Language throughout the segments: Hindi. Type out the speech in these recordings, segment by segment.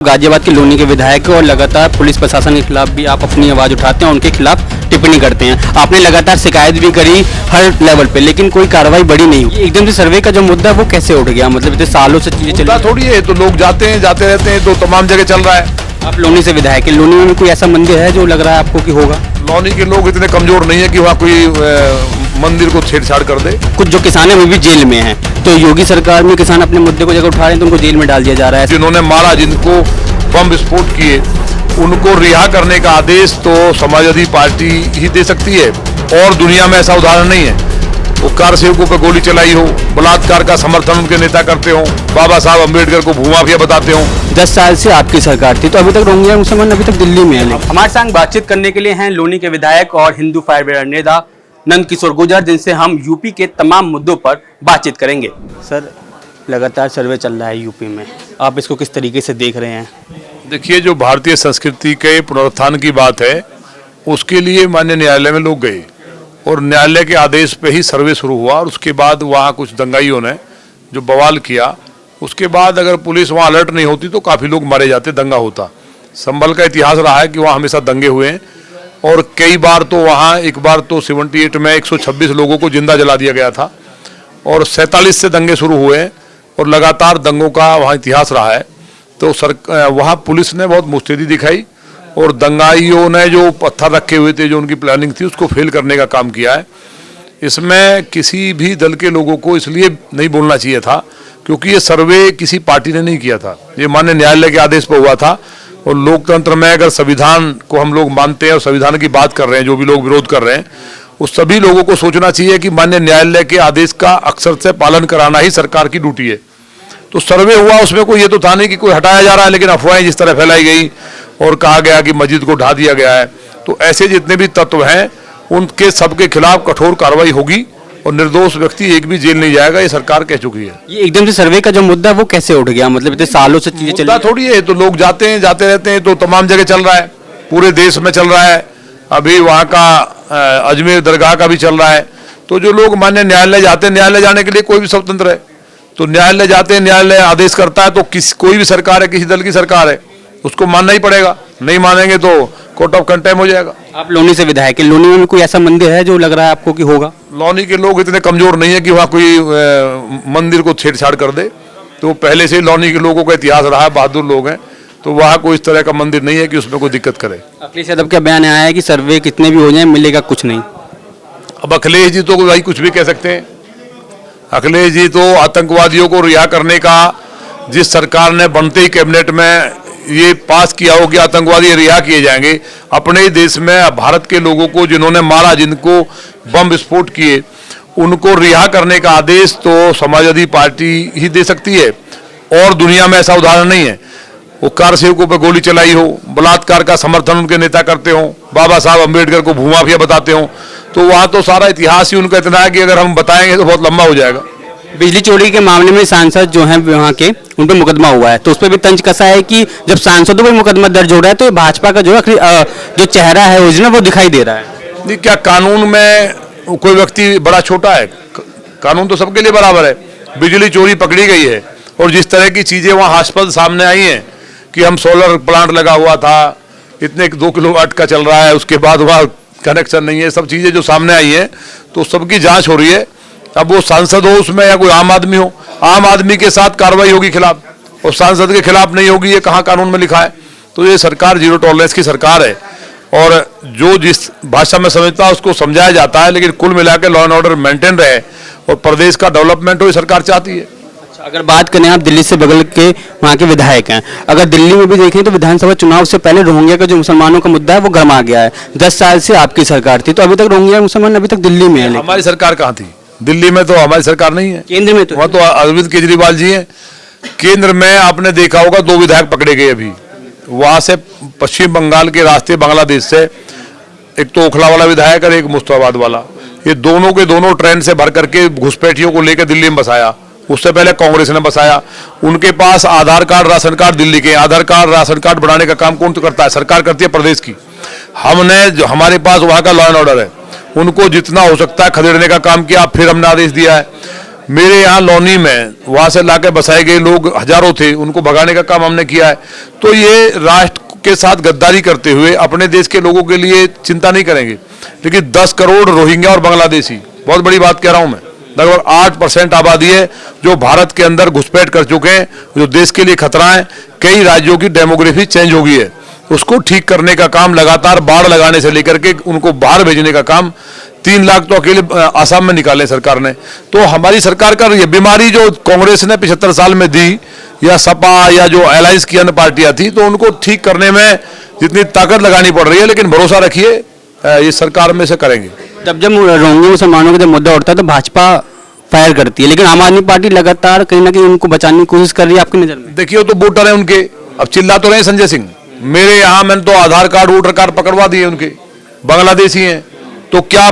गाजियाबाद के लोनी के विधायक और लगातार पुलिस प्रशासन के खिलाफ भी आप अपनी आवाज उठाते हैं, उनके खिलाफ टिप्पणी करते हैं। आपने लगातार शिकायत भी करी हर लेवल पे, लेकिन कोई कार्रवाई बड़ी नहीं हुई। एकदम से सर्वे का जो मुद्दा है वो कैसे उठ गया? मतलब इतने सालों से चीजें चली थोड़ी है, तो लोग जाते हैं जाते रहते हैं, तो तमाम जगह चल रहा है। आप लोनी से विधायक है, लोनी में कोई ऐसा मंदिर है जो लग रहा है आपको कि होगा? लोनी के लोग इतने कमजोर नहीं है कि वहाँ कोई मंदिर को छेड़छाड़ कर दे। कुछ जो किसान है वो भी जेल में है, तो योगी सरकार में किसान अपने मुद्दे को जगह उठा रहे हैं तो उनको जेल में डाल दिया जा रहा है। जिन्होंने मारा, जिनको बम विस्फोट किए, उनको रिहा करने का आदेश तो समाजवादी पार्टी ही दे सकती है, और दुनिया में ऐसा उदाहरण नहीं है। वो कार सेवकों पर गोली चलाई हो, बलात्कार का समर्थन उनके नेता करते हो, बाबा साहब अम्बेडकर को भूमाफिया बताते हो। 10 साल से आपकी सरकार थी, तो अभी तक रोहिंग्या मुसलमान अभी तक दिल्ली में है। हमारे संग बातचीत करने के लिए हैं लोनी के विधायक और हिंदू फायर ब्रिगेड नेता नंद किशोर गुर्जर, जिनसे हम यूपी के तमाम मुद्दों पर बातचीत करेंगे। सर, लगातार सर्वे चल रहा है यूपी में, आप इसको किस तरीके से देख रहे हैं? देखिए, जो भारतीय संस्कृति के पुनरुत्थान की बात है, उसके लिए माननीय न्यायालय में लोग गए और न्यायालय के आदेश पे ही सर्वे शुरू हुआ। और उसके बाद वहाँ कुछ दंगाइयों ने जो बवाल किया, उसके बाद अगर पुलिस वहाँ अलर्ट नहीं होती तो काफ़ी लोग मारे जाते, दंगा होता। संभल का इतिहास रहा है कि वहाँ हमेशा दंगे हुए हैं, और कई बार तो वहाँ एक बार तो 78 में 126 लोगों को जिंदा जला दिया गया था, और 47 से दंगे शुरू हुए हैं, और लगातार दंगों का वहाँ इतिहास रहा है। तो वहाँ पुलिस ने बहुत मुस्तैदी दिखाई, और दंगाइयों ने जो पत्थर रखे हुए थे, जो उनकी प्लानिंग थी, उसको फेल करने का काम किया है। इसमें किसी भी दल के लोगों को इसलिए नहीं बोलना चाहिए था क्योंकि ये सर्वे किसी पार्टी ने नहीं किया था, ये माननीय न्यायालय के आदेश पर हुआ था। और लोकतंत्र में अगर संविधान को हम लोग मानते हैं और संविधान की बात कर रहे हैं, जो भी लोग विरोध कर रहे हैं, उस सभी लोगों को सोचना चाहिए कि माननीय न्यायालय के आदेश का अक्षर से पालन कराना ही सरकार की ड्यूटी है। तो सर्वे हुआ, उसमें कोई ये तो था नहीं कि कोई हटाया जा रहा है, लेकिन अफवाहें जिस तरह फैलाई गई और कहा गया कि मस्जिद को ढा दिया गया है, तो ऐसे जितने भी तत्व हैं उनके सबके खिलाफ कठोर कार्रवाई होगी और निर्दोष व्यक्ति एक भी जेल नहीं जाएगा, ये सरकार कह चुकी है। ये एकदम से सर्वे का जो मुद्दा है वो कैसे उठ गया? मतलब इतने सालों से चीजें चली थोड़ी है, तो लोग जाते हैं जाते रहते हैं, तो तमाम जगह चल रहा है, पूरे देश में चल रहा है। अभी वहाँ का अजमेर दरगाह का भी चल रहा है। तो जो लोग मान्य न्यायालय जाते हैं, न्यायालय जाने के लिए कोई भी स्वतंत्र है, तो न्यायालय जाते हैं, न्यायालय आदेश करता है, तो कोई भी सरकार है, किसी दल की सरकार है, उसको मानना ही पड़ेगा। नहीं मानेंगे तो कोर्ट ऑफ कंटेम्प्ट हो जाएगा। आप लोनी से विधायक है, लोनी में कोई ऐसा मंदिर है जो लग रहा है आपको कि होगा? लोनी के लोग इतने कमजोर नहीं है कि वहाँ कोई मंदिर को छेड़छाड़ कर दे। तो पहले से लोनी के लोगों का इतिहास रहा है, बहादुर लोग हैं, तो वहाँ कोई इस तरह का मंदिर नहीं है कि उसमें कोई दिक्कत करे। अखिलेश यादव का बयान आया है कि सर्वे कितने भी हो जाए मिलेगा कुछ नहीं। अब अखिलेश जी तो भाई कुछ भी कह सकते हैं। अखिलेश जी तो आतंकवादियों को रिहा करने का, जिस सरकार ने बनते ही कैबिनेट में ये पास किया हो कि आतंकवादी रिहा किए जाएंगे, अपने ही देश में भारत के लोगों को जिन्होंने मारा, जिनको बम विस्फोट किए, उनको रिहा करने का आदेश तो समाजवादी पार्टी ही दे सकती है, और दुनिया में ऐसा उदाहरण नहीं है। वो कार सेवकों पर गोली चलाई हो, बलात्कार का समर्थन उनके नेता करते हो, बाबा साहब अम्बेडकर को भूमाफिया बताते हो, तो वहाँ तो सारा इतिहास ही उनका इतना है कि अगर हम बताएंगे तो बहुत लंबा हो जाएगा। बिजली चोरी के मामले में सांसद जो हैं वहाँ के, उन पर मुकदमा हुआ है, तो उस पर भी तंज कसा है कि जब सांसदों पर मुकदमा दर्ज हो रहा है तो भाजपा का जो चेहरा है ओरिजिनल वो दिखाई दे रहा है। नहीं, क्या कानून में कोई व्यक्ति बड़ा छोटा है? कानून तो सबके लिए बराबर है। बिजली चोरी पकड़ी गई है, और जिस तरह की चीजें वहाँ हास्पद सामने आई हैं कि हम सोलर प्लांट लगा हुआ था, इतने 2 किलोवाट का चल रहा है, उसके बाद वहाँ कनेक्शन नहीं है, सब चीजें जो सामने आई हैं, तो सबकी जांच हो रही है। अब वो सांसद हो उसमें या कोई आम आदमी हो, आम आदमी के साथ कार्रवाई होगी खिलाफ, और सांसद के खिलाफ नहीं होगी, ये कहाँ कानून में लिखा है? तो ये सरकार जीरो टॉलरेंस की सरकार है, और जो जिस भाषा में समझता है उसको समझाया जाता है, लेकिन कुल मिला के लॉ एंड ऑर्डर मेंटेन रहे और प्रदेश का डेवलपमेंट हो, ये सरकार चाहती है। अच्छा, अगर बात करें, आप दिल्ली से बगल के वहाँ के विधायक हैं, अगर दिल्ली में भी देखें तो विधानसभा चुनाव से पहले रोहिंग्या का जो मुसलमानों का मुद्दा है वो गर्मा गया है। 10 साल से आपकी सरकार थी, तो अभी तक रोहिंग्या मुसलमान अभी तक दिल्ली में है। हमारी सरकार कहाँ थी? दिल्ली में तो हमारी सरकार नहीं है, केंद्र में तो वहाँ तो अरविंद केजरीवाल जी हैं। केंद्र में आपने देखा होगा 2 विधायक पकड़े गए अभी, वहाँ से पश्चिम बंगाल के रास्ते बांग्लादेश से, एक तो ओखला वाला विधायक और एक मुस्तफाबाद वाला, ये दोनों के दोनों ट्रेन से भर करके घुसपैठियों को लेकर दिल्ली में बसाया। उससे पहले कांग्रेस ने बसाया। उनके पास आधार कार्ड, राशन कार्ड दिल्ली के, आधार कार्ड, राशन कार्ड बनाने का काम कौन करता है? सरकार करती है, प्रदेश की। हमने जो हमारे पास वहाँ का लॉ एंड ऑर्डर है, उनको जितना हो सकता है खदेड़ने का काम किया। फिर हमने आदेश दिया है मेरे यहाँ लौनी में वहां से लाके बसाए गए लोग हजारों थे, उनको भगाने का काम हमने किया है। तो ये राष्ट्र के साथ गद्दारी करते हुए अपने देश के लोगों के लिए चिंता नहीं करेंगे। लेकिन 10 करोड़ रोहिंग्या और बांग्लादेशी, बहुत बड़ी बात कह रहा हूं मैं, लगभग 8% आबादी है जो भारत के अंदर घुसपैठ कर चुके हैं, जो देश के लिए खतरा है। कई राज्यों की डेमोग्राफी चेंज हो गई है, उसको ठीक करने का काम लगातार बाढ़ लगाने से लेकर के उनको बाहर भेजने का काम 3 लाख तो अकेले आसाम में निकाले सरकार ने। तो हमारी सरकार कर रही है। बीमारी जो कांग्रेस ने 75 साल में दी, या सपा या जो अलायंस की अन्य पार्टियां थी, तो उनको ठीक करने में जितनी ताकत लगानी पड़ रही है, लेकिन भरोसा रखिए ये सरकार में से करेंगे। जब रोहिंग्या मुसलमानों का मुद्दा उठता है तो भाजपा फायर करती है, लेकिन आम आदमी पार्टी लगातार कहीं ना कहीं उनको बचाने की कोशिश कर रही है। आपकी नजर में देखिए, वो तो वोटर है उनके, अब चिल्ला तो रहे संजय सिंह। मेरे यहाँ मैंने तो आधार कार्ड वोटर कार्ड पकड़वा दिए उनके, बांग्लादेशी हैं। तो क्या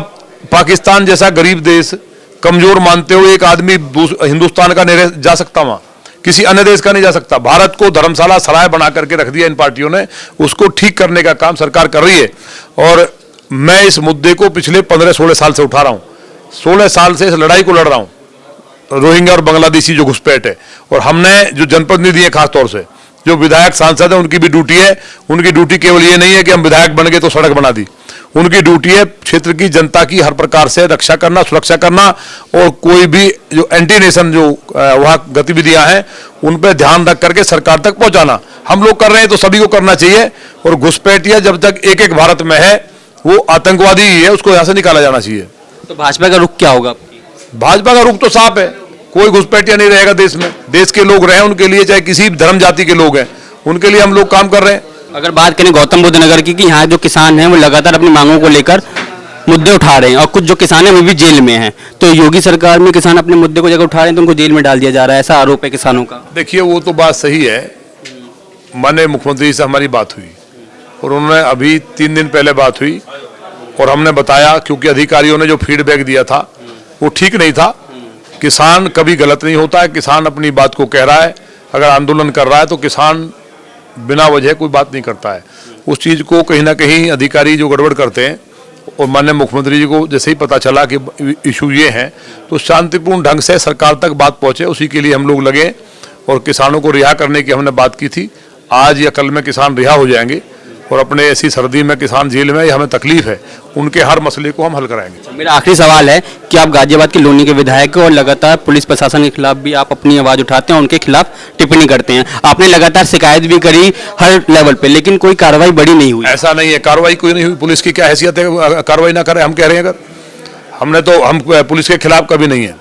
पाकिस्तान जैसा गरीब देश, कमजोर मानते हो एक आदमी हिंदुस्तान का नहीं जा सकता वहां, किसी अन्य देश का नहीं जा सकता। भारत को धर्मशाला सराय बना करके रख दिया इन पार्टियों ने, उसको ठीक करने का काम सरकार कर रही है। और मैं इस मुद्दे को पिछले 15-16 साल से उठा रहा हूं, 16 साल से इस लड़ाई को लड़ रहा हूं, रोहिंग्या और बांग्लादेशी जो घुसपैठ है। और हमने जो जनप्रतिनिधि है, खासतौर से जो विधायक सांसद है, उनकी भी ड्यूटी है। उनकी ड्यूटी केवल ये नहीं है कि हम विधायक बन गए तो सड़क बना दी, उनकी ड्यूटी है क्षेत्र की जनता की हर प्रकार से रक्षा करना, सुरक्षा करना, और कोई भी जो एंटी नेशन जो वहां गतिविधियां हैं उन पर ध्यान रख करके सरकार तक पहुंचाना। हम लोग कर रहे हैं तो सभी को करना चाहिए। और घुसपैठिया जब तक एक भारत में है, वो आतंकवादी ही है, उसको यहां से निकाला जाना चाहिए। तो भाजपा का रुख क्या होगा? भाजपा का रुख तो साफ है, कोई घुसपैठिया नहीं रहेगा देश में। देश के लोग रहे उनके लिए, चाहे किसी धर्म जाति के लोग हैं, उनके लिए हम लोग काम कर रहे हैं। अगर बात करें गौतम बुद्ध नगर की, कि यहाँ जो किसान हैं वो लगातार अपनी मांगों को लेकर मुद्दे उठा रहे हैं, और कुछ जो किसान हैं वो भी जेल में हैं, तो योगी सरकार में किसान अपने मुद्दे को जगह उठा रहे हैं तो उनको जेल में डाल दिया जा रहा है, ऐसा आरोप है किसानों का। देखिए, वो तो बात सही है। माननीय मुख्यमंत्री से हमारी बात हुई और उन्होंने अभी 3 दिन पहले बात हुई, और हमने बताया, क्योंकि अधिकारियों ने जो फीडबैक दिया था वो ठीक नहीं था। किसान कभी गलत नहीं होता है, किसान अपनी बात को कह रहा है। अगर आंदोलन कर रहा है तो किसान बिना वजह कोई बात नहीं करता है। उस चीज़ को कहीं ना कहीं अधिकारी जो गड़बड़ करते हैं, और माननीय मुख्यमंत्री जी को जैसे ही पता चला कि इशू ये हैं, तो शांतिपूर्ण ढंग से सरकार तक बात पहुँचे, उसी के लिए हम लोग लगे। और किसानों को रिहा करने की हमने बात की थी। आज या कल में किसान रिहा हो जाएंगे, और अपने ऐसी सर्दी में किसान जेल में, हमें तकलीफ है, उनके हर मसले को हम हल कराएंगे। मेरा आखिरी सवाल है कि आप गाजियाबाद के लोनी के विधायक हो और लगातार पुलिस प्रशासन के खिलाफ भी आप अपनी आवाज उठाते हैं, उनके खिलाफ टिप्पणी करते हैं। आपने लगातार शिकायत भी करी हर लेवल पे, लेकिन कोई कार्रवाई बड़ी नहीं हुई। ऐसा नहीं है, कार्रवाई कोई नहीं हुई। पुलिस की क्या हैसियत है कार्रवाई ना करे? हम कह रहे हैं, अगर हमने तो हम पुलिस के खिलाफ कभी नहीं है।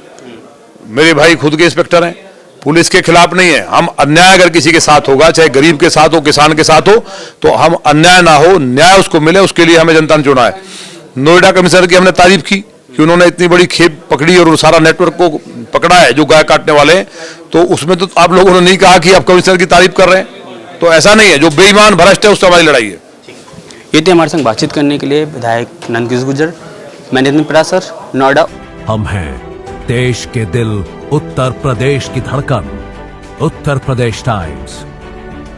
मेरे भाई खुद के इंस्पेक्टर हैं, पुलिस के खिलाफ नहीं है। हम अन्याय अगर किसी के साथ होगा, चाहे गरीब के साथ हो, किसान के साथ हो, तो हम अन्याय ना हो, न्याय उसको मिले, उसके लिए हमें जनता ने चुना है। नोएडा कमिश्नर की हमने तारीफ की कि उन्होंने इतनी बड़ी खेप पकड़ी और सारा नेटवर्क को पकड़ा है जो गाय काटने वाले हैं। तो उसमें तो आप लोगों ने नहीं कहा कि आप कमिश्नर की तारीफ कर रहे हैं। तो ऐसा नहीं है, जो बेईमान भ्रष्ट है उससे हमारी लड़ाई है। ये थे हमारे संग बातचीत करने के लिए विधायक नंदकिशोर गुर्जर। मैंने नितिन परासर, नोएडा। हम हैं देश के दिल, उत्तर प्रदेश की धड़कन, उत्तर प्रदेश टाइम्स।